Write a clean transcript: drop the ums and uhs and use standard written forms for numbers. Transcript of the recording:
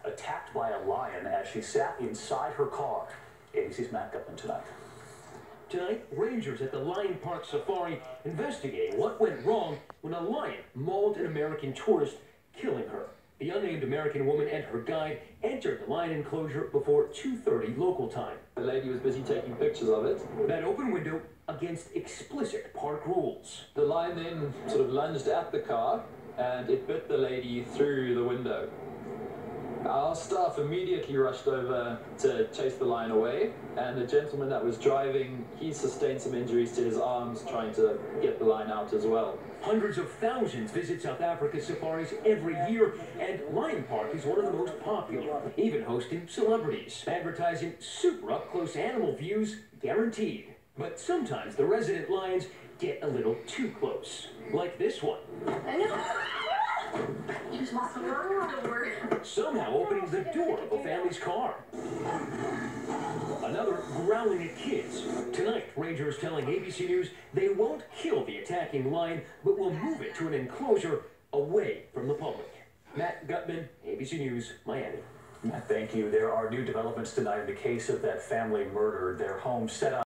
attacked by a lion as she sat inside her car. ABC's Matt Gutman tonight. Tonight, rangers at the Lion Park Safari investigating what went wrong when a lion mauled an American tourist, killing her. The unnamed American woman and her guide entered the lion enclosure before 2:30 local time. The lady was busy taking pictures of it. That open window against explicit park rules. The lion then sort of lunged at the car and it bit the lady through the window. Our staff immediately rushed over to chase the lion away, and the gentleman that was driving, he sustained some injuries to his arms trying to get the lion out as well. Hundreds of thousands visit South Africa's safaris every year, and Lion Park is one of the most popular, even hosting celebrities, advertising super up-close animal views guaranteed. But sometimes the resident lions get a little too close, like this one. I know. Somehow opening the door of a family's car. Another growling at kids. Tonight, rangers telling ABC News they won't kill the attacking lion, but will move it to an enclosure away from the public. Matt Gutman, ABC News, Miami. Matt, thank you. There are new developments tonight in the case of that family murdered. Their home set up